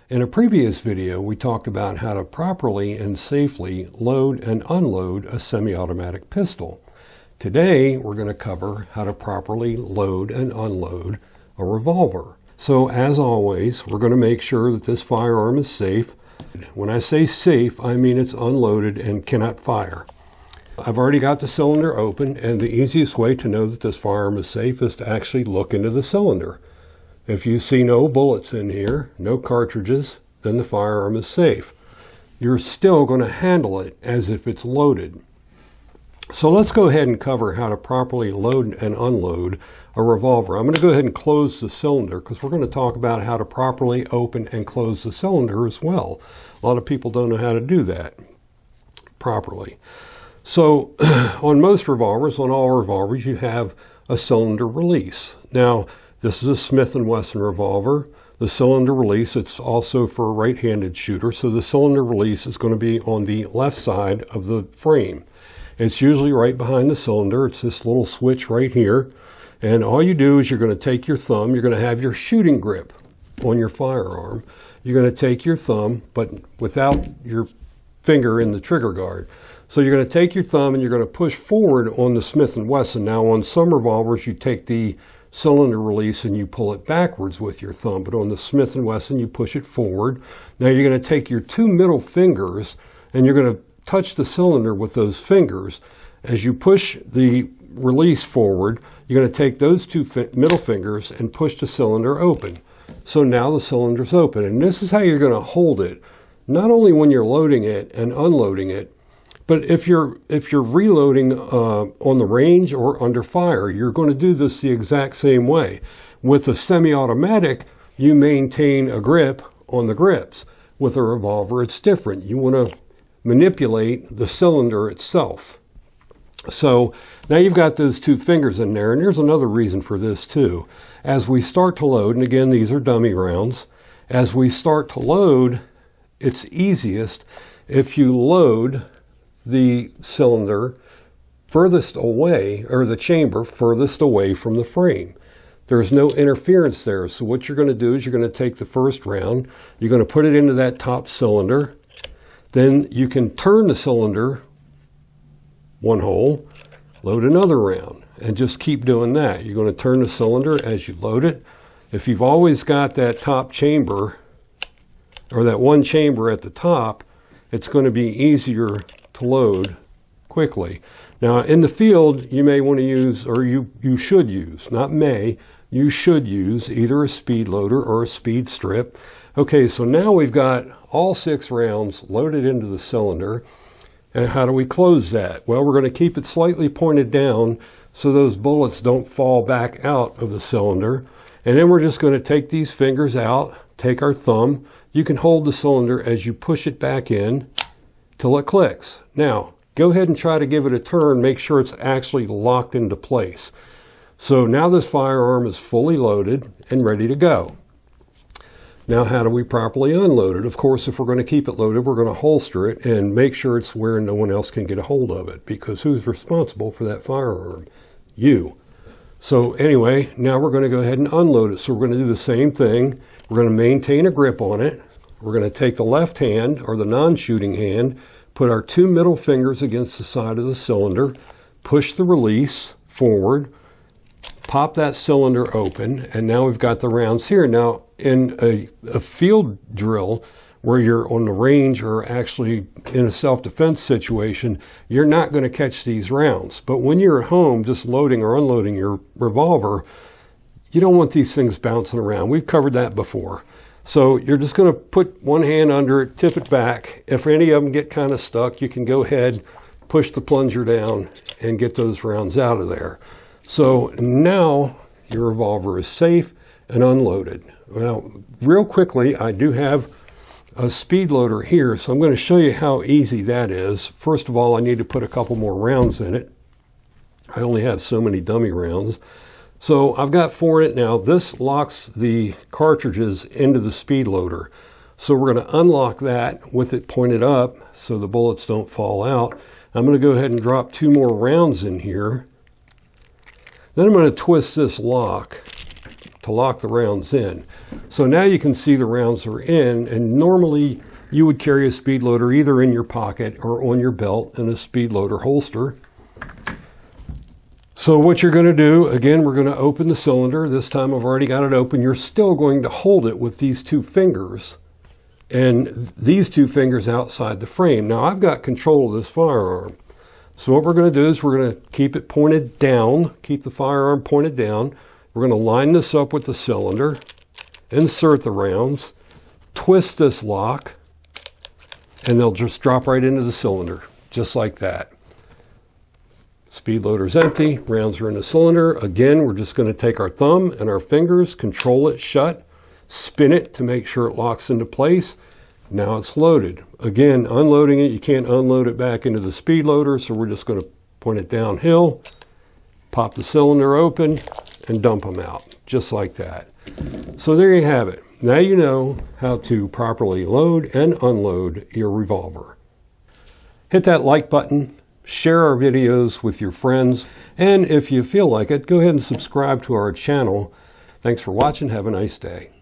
In a previous video, we talked about how to properly and safely load and unload a semi-automatic pistol. Today, we're going to cover how to properly load and unload a revolver. So as always, we're going to make sure that this firearm is safe. When I say safe, I mean it's unloaded and cannot fire. I've already got the cylinder open, and the easiest way to know that this firearm is safe is to actually look into the cylinder. If you see no bullets in here, no cartridges, then the firearm is safe. You're still going to handle it as if it's loaded. So let's go ahead and cover how to properly load and unload a revolver. I'm going to go ahead and close the cylinder because we're going to talk about how to properly open and close the cylinder as well. A lot of people don't know how to do that properly. So on most revolvers, on all revolvers, you have a cylinder release. Now, this is a Smith & Wesson revolver. The cylinder release, it's also for a right-handed shooter, so the cylinder release is going to be on the left side of the frame. It's usually right behind the cylinder. It's this little switch right here. And all you do is you're going to take your thumb, you're going to have your shooting grip on your firearm. You're going to take your thumb, but without your finger in the trigger guard. So you're going to take your thumb and you're going to push forward on the Smith & Wesson. Now on some revolvers you take the cylinder release and you pull it backwards with your thumb, but on the Smith & Wesson you push it forward. Now you're going to take your two middle fingers and you're going to touch the cylinder with those fingers. As you push the release forward, you're going to take those two middle fingers and push the cylinder open. So now the cylinder's open, and this is how you're going to hold it, not only when you're loading it and unloading it, but if you're reloading on the range or under fire, you're going to do this the exact same way. With a semi-automatic, you maintain a grip on the grips. With a revolver, it's different. You want to manipulate the cylinder itself. So now you've got those two fingers in there, and there's another reason for this too. As we start to load, and again, these are dummy rounds, as we start to load, it's easiest if you load the cylinder furthest away, or the chamber furthest away from the frame. There's no interference there. So what you're going to do is you're going to take the first round, you're going to put it into that top cylinder, then you can turn the cylinder one hole, load another round, and just keep doing that. You're going to turn the cylinder as you load it. If you've always got that top chamber, or that one chamber at the top, it's going to be easier to load quickly. Now in the field, you may want to use, or you should use, not may, you should use either a speed loader or a speed strip. Okay, so now we've got all 6 rounds loaded into the cylinder. And how do we close that? Well, we're going to keep it slightly pointed down so those bullets don't fall back out of the cylinder. And then we're just going to take these fingers out, take our thumb. You can hold the cylinder as you push it back in till it clicks. Now, go ahead and try to give it a turn, make sure it's actually locked into place. So now this firearm is fully loaded and ready to go. Now, how do we properly unload it? Of course, if we're going to keep it loaded, we're going to holster it and make sure it's where no one else can get a hold of it, because who's responsible for that firearm? You. So anyway, now we're going to go ahead and unload it. So we're going to do the same thing. We're going to maintain a grip on it. We're going to take the left hand, or the non-shooting hand, put our two middle fingers against the side of the cylinder, push the release forward, pop that cylinder open, and now we've got the rounds here. Now, in a field drill where you're on the range or actually in a self-defense situation, you're not going to catch these rounds. But when you're at home just loading or unloading your revolver, you don't want these things bouncing around. We've covered that before. So you're just going to put one hand under it, tip it back. If any of them get kind of stuck, you can go ahead, push the plunger down, and get those rounds out of there. So now your revolver is safe and unloaded. Well, real quickly, I do have a speed loader here, so I'm going to show you how easy that is. First of all, I need to put a couple more rounds in it. I only have so many dummy rounds. So I've got 4 in it now. This locks the cartridges into the speed loader. So we're going to unlock that with it pointed up so the bullets don't fall out. I'm going to go ahead and drop 2 more rounds in here. Then I'm going to twist this lock to lock the rounds in. So now you can see the rounds are in, and normally you would carry a speed loader either in your pocket or on your belt in a speed loader holster. So what you're going to do, again, we're going to open the cylinder. This time I've already got it open. You're still going to hold it with these two fingers and these two fingers outside the frame. Now I've got control of this firearm. So what we're going to do is we're going to keep it pointed down, keep the firearm pointed down. We're going to line this up with the cylinder, insert the rounds, twist this lock, and they'll just drop right into the cylinder, just like that. Speed loader's empty, rounds are in the cylinder. Again, we're just going to take our thumb and our fingers, control it shut, spin it to make sure it locks into place. Now it's loaded. Again, unloading it, you can't unload it back into the speed loader, so we're just going to point it downhill, pop the cylinder open, and dump them out, just like that. So there you have it. Now you know how to properly load and unload your revolver. Hit that like button. Share our videos with your friends, and if you feel like it, go ahead and subscribe to our channel. Thanks for watching. Have a nice day.